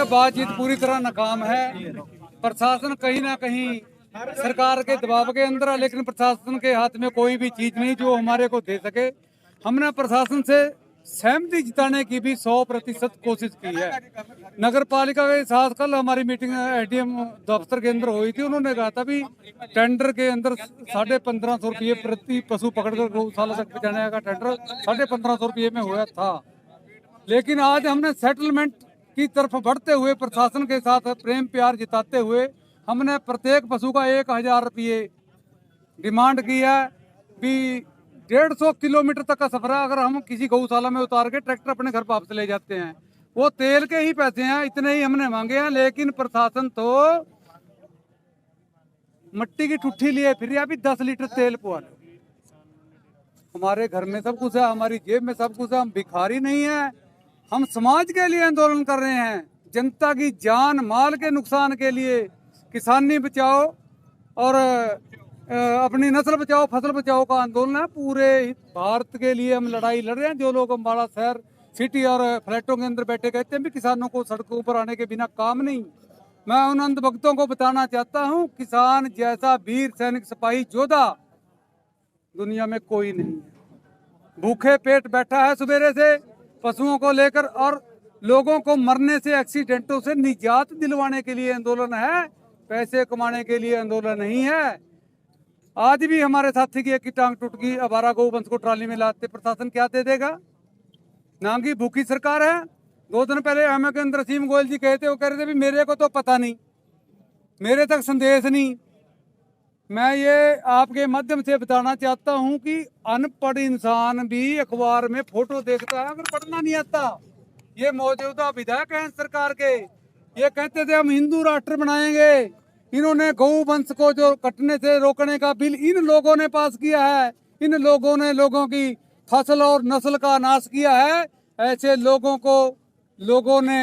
देखिए बातचीत पूरी तरह नाकाम है। प्रशासन कहीं ना कहीं सरकार के दबाव के अंदर है, लेकिन प्रशासन के हाथ में कोई भी चीज नहीं जो हमारे को दे सके। हमने प्रशासन से सहमति जिताने की भी 100% कोशिश की है। नगर पालिका के साथ कल हमारी मीटिंग एडीएम दफ्तर के अंदर हुई थी। उन्होंने कहा था भी टेंडर के अंदर 1550 रुपये प्रति पशु पकड़कर गौशाला तक पहुंचाने का टेंडर 1550 रुपये में हुआ था। लेकिन आज हमने सेटलमेंट की तरफ बढ़ते हुए प्रशासन के साथ प्रेम प्यार जिताते हुए हमने प्रत्येक पशु का 1000 रुपये डिमांड की है। भी 150 किलोमीटर तक का सफर है। अगर हम किसी गौशाला में उतार के ट्रैक्टर अपने घर वापस ले जाते हैं, वो तेल के ही पैसे हैं, इतने ही हमने मांगे हैं। लेकिन प्रशासन तो मिट्टी की ठुट्ठी लिए फिर अभी 10 लीटर तेल पुआ लो। हमारे घर में सब कुछ है, हमारी जेब में सब कुछ है, हम भिखारी नहीं है। हम समाज के लिए आंदोलन कर रहे हैं, जनता की जान माल के नुकसान के लिए। किसानी बचाओ और अपनी नस्ल बचाओ फसल बचाओ का आंदोलन है। पूरे भारत के लिए हम लड़ाई लड़ रहे हैं। जो लोग अम्बाड़ा शहर सिटी और फ्लैटों के अंदर बैठे कहते हैं भी किसानों को सड़कों पर आने के बिना काम नहीं, मैं उन अंधभक्तों को बताना चाहता हूँ किसान जैसा वीर सैनिक सिपाही योद्धा दुनिया में कोई नहीं है। भूखे पेट बैठा है सवेरे से पशुओं को लेकर, और लोगों को मरने से एक्सीडेंटों से निजात दिलवाने के लिए आंदोलन है, पैसे कमाने के लिए आंदोलन नहीं है। आज भी हमारे साथी की एक की टांग टूट गई, आवारा गौवंश को ट्राली में लाते प्रशासन क्या दे देगा? नांगी भूखी सरकार है। 2 दिन पहले एमए के अंदर रसीम गोयल जी कहते वो कह रहे थे भी मेरे को तो पता नहीं, मेरे तक संदेश नहीं। मैं ये आपके माध्यम से बताना चाहता हूं कि अनपढ़ इंसान भी अखबार में फोटो देखता है, अगर पढ़ना नहीं आता। ये मौजूदा विधायक हैं सरकार के, ये कहते थे हम हिंदू राष्ट्र बनाएंगे। इन्होंने गौ वंश को जो कटने से रोकने का बिल इन लोगों ने पास किया है। इन लोगों ने लोगों की फसल और नस्ल का नाश किया है। ऐसे लोगों को लोगों ने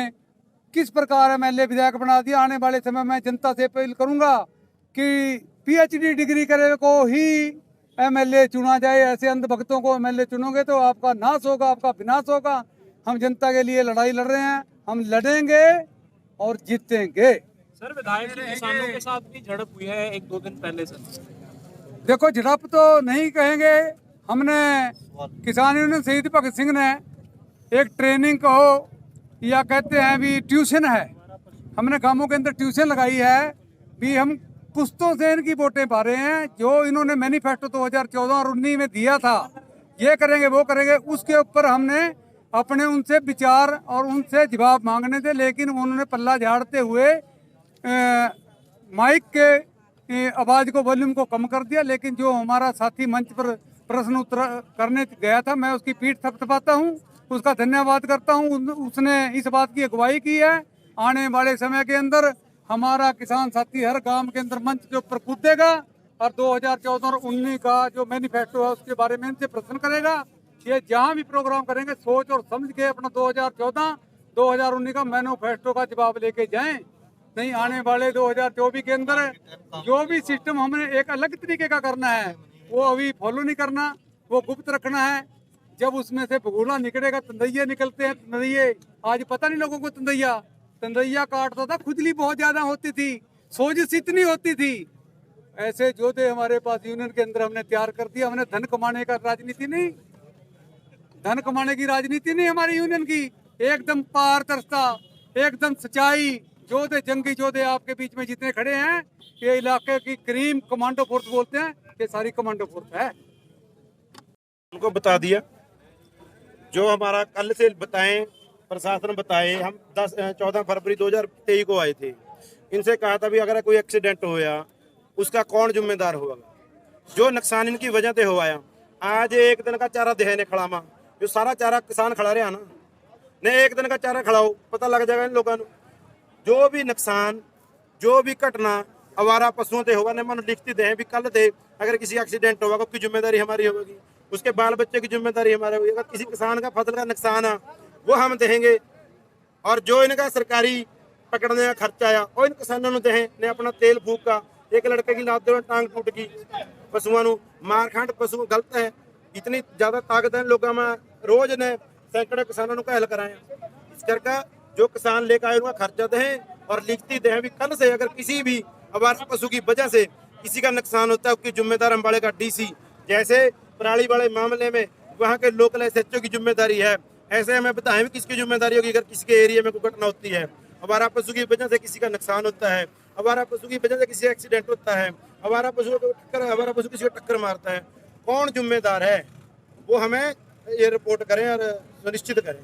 किस प्रकार एमएलए विधायक बना दिया। आने वाले समय में जनता से अपील करूंगा कि पीएचडी डिग्री करे को ही एमएलए चुना जाए। ऐसे अंधभक्तों को एमएलए चुनोगे तो आपका नाश होगा, आपका विनाश होगा। हम जनता के लिए लड़ाई लड़ रहे हैं, हम लड़ेंगे और जीतेंगे। सर, विधायक की किसानों के साथ भी झड़प हुई है 1-2 दिन पहले से। देखो झड़प तो नहीं कहेंगे, हमने किसान यूनियन शहीद भगत सिंह ने एक ट्रेनिंग कहो या कहते हैं भी ट्यूशन है, हमने गांवों के अंदर ट्यूशन लगाई है। भी हम पुश्तों से इनकी वोटें पा रहे हैं। जो इन्होंने मैनिफेस्टो 2014 और 19 में दिया था, ये करेंगे वो करेंगे, उसके ऊपर हमने अपने उनसे विचार और उनसे जवाब मांगने थे। लेकिन उन्होंने पल्ला झाड़ते हुए माइक के आवाज को वॉल्यूम को कम कर दिया। लेकिन जो हमारा साथी मंच पर प्रश्न उत्तर करने गया था, मैं उसकी पीठ थपथपाता हूँ, उसका धन्यवाद करता हूँ। उसने इस बात की अगुवाई की है। आने वाले समय के अंदर हमारा किसान साथी हर गांव के अंदर मंच के ऊपर कूदेगा और 2014 और 19 का जो मैनिफेस्टो है उसके बारे में इनसे प्रश्न करेगा। ये जहां भी प्रोग्राम करेंगे सोच और समझ के अपना 2014-2019 का मैनिफेस्टो का जवाब लेके जाएं। नहीं आने वाले 2024 के अंदर जो भी सिस्टम हमने एक अलग तरीके का करना है वो अभी फॉलो नहीं करना, वो गुप्त रखना है। जब उसमें से भगोड़ा निकलेगा, तंदैये निकलते हैं। तंदैये आज पता नहीं लोगों को, तंदैया काटता था, खुजली बहुत ज्यादा होती थी, सोजिश इतनी होती थी। ऐसे योद्धे हमारे पास यूनियन के अंदर हमने तैयार कर दिया। हमने धन कमाने का राजनीति नहीं, धन कमाने की राजनीति नहीं हमारी यूनियन की। एकदम पारदर्शिता, एकदम सच्चाई। योद्धे, जंगी योद्धे आपके बीच में जितने खड़े हैं, ये इलाके की क्रीम कमांडो फोर्स बोलते हैं, ये सारी कमांडो फोर्स है। उनको बता दिया जो हमारा कल से बताएं, प्रशासन बताए। हम 14 फरवरी 2023 को आए थे, इनसे कहा था भी अगर कोई एक्सीडेंट होया उसका कौन जिम्मेदार होगा, जो नुकसान इनकी वजह से होया। आज एक दिन का चारा देने खड़ा मा, जो सारा चारा किसान खड़ा रहा ना, नहीं एक दिन का चारा खड़ा हो, पता लग जाएगा इन लोगों को। जो भी नुकसान, जो भी घटना आवारा पशुओं से होगा, ने मन लिखती दे भी कल दे अगर किसी एक्सीडेंट होगा उसकी जिम्मेदारी हमारी होगी, उसके बाल बच्चे की जिम्मेदारी हमारी होगी। अगर किसी किसान का फसल का नुकसान है वो हम देंगे, और जो इनका सरकारी पकड़ने का खर्चा आया वो इन किसानों ने दें। ने अपना तेल फूक का एक लड़के की लात टांग टूट गई, पशुओं मारखांड पशु गलत है। इतनी ज्यादा ताकत है लोगों में, रोज ने सैकड़ों किसानों को हल कराया। इस करके जो किसान लेकर आए उनका खर्चा दें और लिखती दें भी कल से अगर किसी भी आवारा पशु की वजह से किसी का नुकसान होता है उसकी जिम्मेदार अम्बाड़े का डीसी, जैसे पराली वाले मामले में वहाँ के लोकल एसएचओ की जिम्मेदारी है, ऐसे हमें बताएं भी किसकी जिम्मेदारी होगी अगर किसी के एरिया में कोई घटना होती है, आवारा पशु की वजह से किसी का नुकसान होता है, आवारा पशु की वजह से किसी का एक्सीडेंट होता है, आवारा पशु किसी को टक्कर मारता है, कौन जिम्मेदार है वो हमें ये रिपोर्ट करें और सुनिश्चित करें।